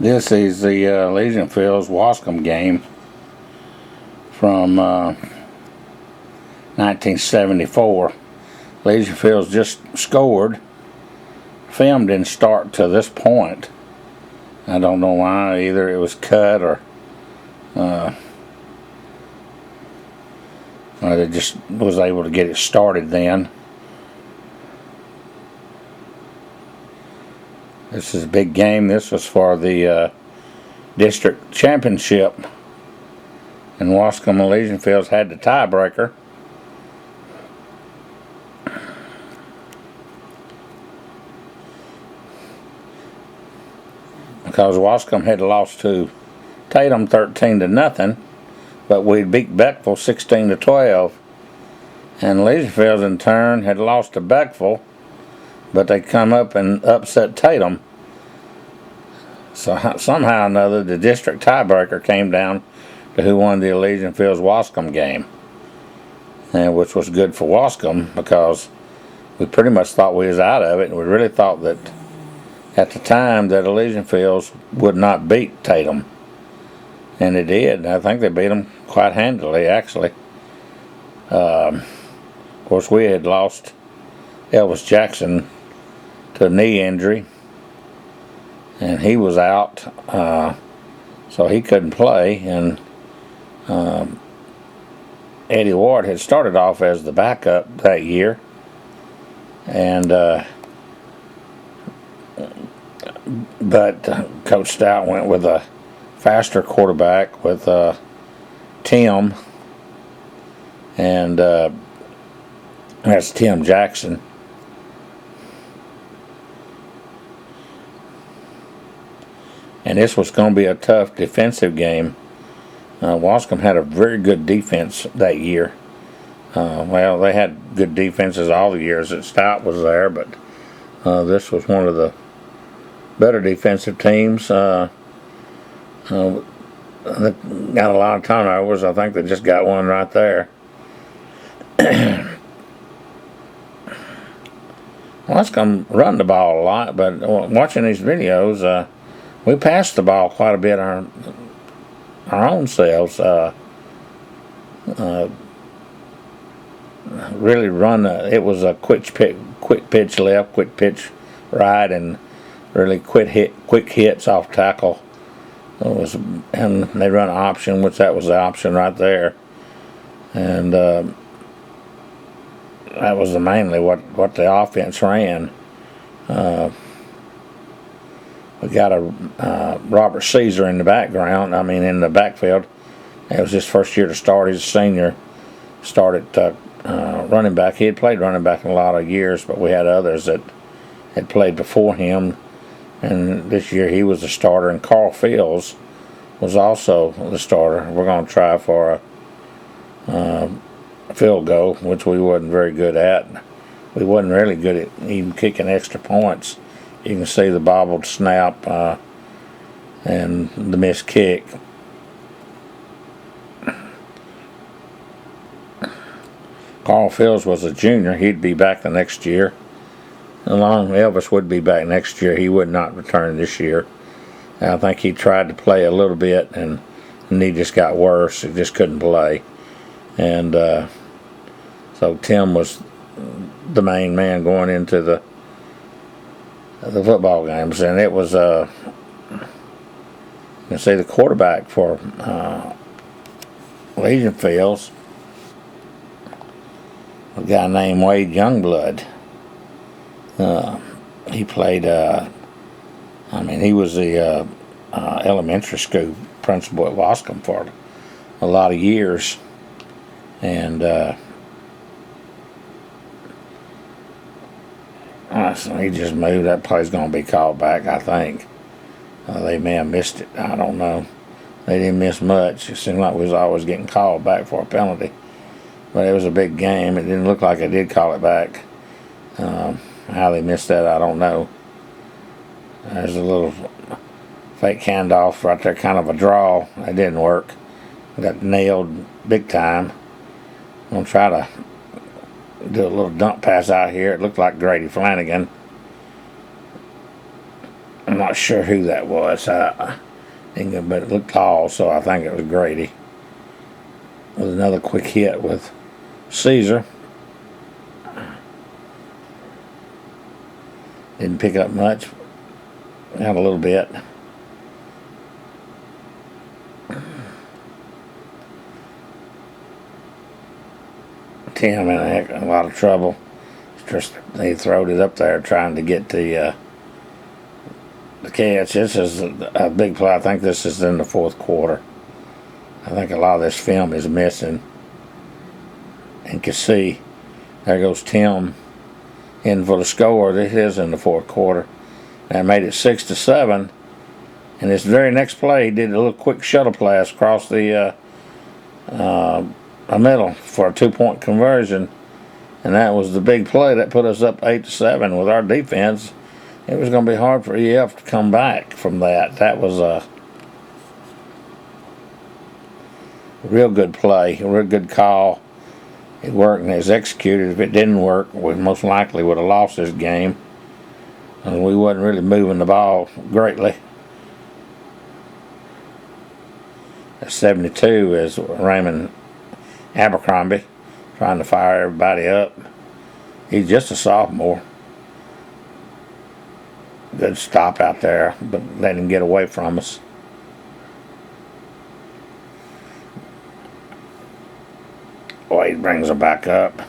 This is the Legion Fields Waskom game from 1974. Legion Fields just scored. Film didn't start to this point. I don't know why. Either it was cut or they just was able to get it started then. This is a big game. This was for the district championship. And Waskom and Legion Fields had the tiebreaker. Because Waskom had lost to Tatum 13-0, but we beat Beckville 16-12. And Legion Fields in turn had lost to Beckville, but they come up and upset Tatum. So somehow or another, the district tiebreaker came down to who won the Legion Fields Waskom game, and which was good for Waskom because we pretty much thought we was out of it, and we really thought that at the time that Legion Fields would not beat Tatum, and they did. I think they beat them quite handily, actually. Of course, we had lost Elvis Jackson to a knee injury, and he was out, so he couldn't play. And Eddie Ward had started off as the backup that year, and but Coach Stout went with a faster quarterback with Tim, and that's Tim Jackson. And this was going to be a tough defensive game. Waskom had a very good defense that year. Well, they had good defenses all the years that Stout was there, but this was one of the better defensive teams. They got a lot of turnovers. I think they just got one right there. Waskom run the ball a lot, but watching these videos, we passed the ball quite a bit our own selves. Really run. It was a quick pitch left, quick pitch right, and really quick hits off tackle. And they run an option, which that was the option right there, and that was mainly what the offense ran. We got a Robert Caesar in the background. I mean, in the backfield. It was his first year to start. He's a senior. Started running back. He had played running back in a lot of years, but we had others that had played before him. And this year he was the starter, and Carl Fields was also the starter. We're going to try for a field goal, which we wasn't very good at. We wasn't really good at even kicking extra points. You can see the bobbled snap and the missed kick. Carl Fields was a junior. He'd be back the next year. Along Elvis would be back next year. He would not return this year. I think he tried to play a little bit, and he just got worse. He just couldn't play. And so Tim was the main man going into the football games, and it was you can see the quarterback for Legion Fields, a guy named Wade Youngblood. He played. He was the elementary school principal at Waskom for a lot of years, and so he just moved. That play's going to be called back, I think. They may have missed it. I don't know. They didn't miss much. It seemed like we was always getting called back for a penalty. But it was a big game. It didn't look like they did call it back. How they missed that, I don't know. There's a little fake handoff right there, kind of a draw. It didn't work. Got nailed big time. I'm going to try to do a little dump pass out here. It looked like Grady Flanagan. And not sure who that was. But it looked tall, so I think it was Grady. With another quick hit with Caesar. Didn't pick up much. Had a little bit. Tim in a lot of trouble. Just he throwed it up there trying to get the catch. This is a big play. I think this is in the fourth quarter. I think a lot of this film is missing. And you can see, there goes Tim in for the score. This is in the fourth quarter. That made it 6-7. And this very next play, he did a little quick shuttle pass across the middle for a 2-point conversion. And that was the big play that put us up 8-7 with our defense. It was going to be hard for EF to come back from that. That was a real good play, a real good call. It worked and it was executed. If it didn't work, we most likely would have lost this game. And we wasn't really moving the ball greatly. At 72 is Raymond Abercrombie trying to fire everybody up. He's just a sophomore. Good stop out there, but let him get away from us. Wade brings her back up.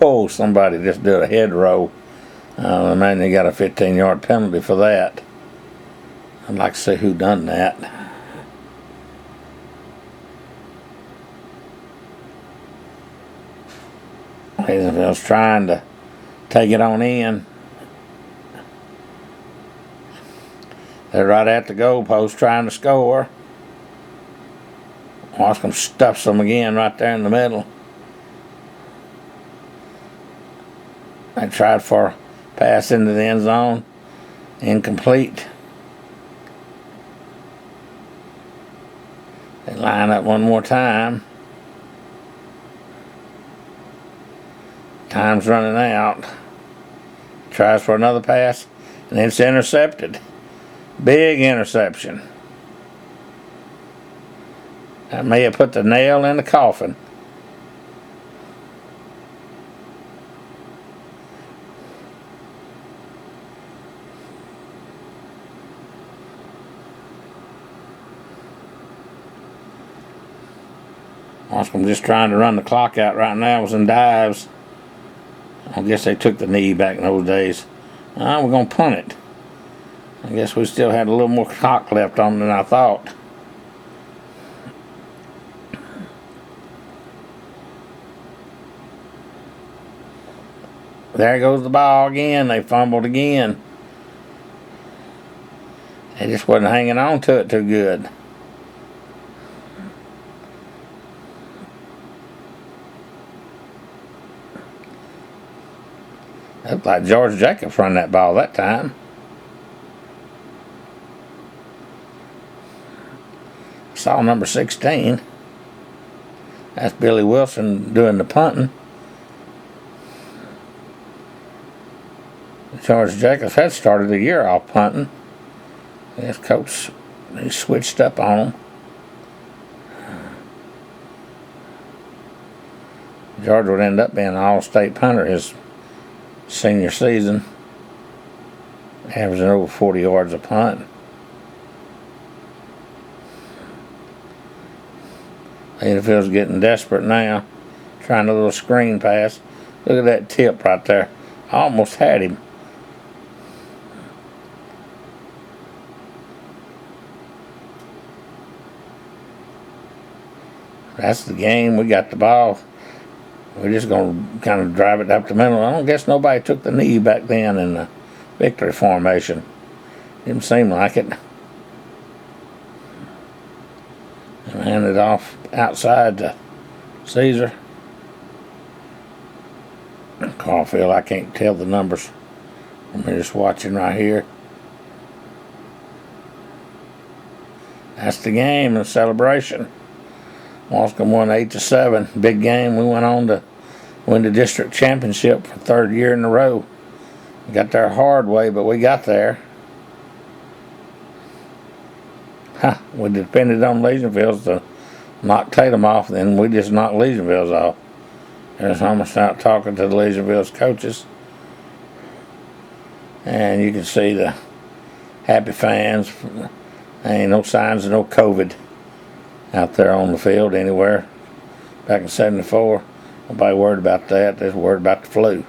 Oh, somebody just did a head roll. Man, they got a 15-yard penalty for that. I'd like to see who done that. I was trying to take it on in. They're right at the goalpost trying to score. Waskom stuffs them again right there in the middle. They tried for a pass into the end zone. Incomplete. They line up one more time. Time's running out. Tries for another pass, and it's intercepted. Big interception. That may have put the nail in the coffin. Waskom just trying to run the clock out right now with some dives. I guess they took the knee back in those days. We're going to punt it. I guess we still had a little more clock left on than I thought. There goes the ball again. They fumbled again. They just wasn't hanging on to it too good. Looked like George Jacobs run that ball that time. Saw number 16. That's Billy Wilson doing the punting. George Jacobs had started the year off punting. His coach, he switched up on him. George would end up being an all-state punter his senior season, averaging over 40 yards a punt. Edafield's getting desperate now, trying a little screen pass. Look at that tip right there. I almost had him. That's the game. We got the ball. We're just going to kind of drive it up the middle. I don't guess nobody took the knee back then in the victory formation. Didn't seem like it. And handed off outside to Caesar. Caulfield, I can't tell the numbers. I'm just watching right here. That's the game, the celebration. Waskom won 8-7. Big game. We went on to win the district championship for third year in a row. We got there hard way, but we got there. We depended on Legionville's to knock Tatum off, then we just knocked Legionville's off. There's almost out talking to the Legionville's coaches. And you can see the happy fans. There ain't no signs of no COVID out there on the field anywhere. Back in '74, nobody worried about that. They was worried about the flu.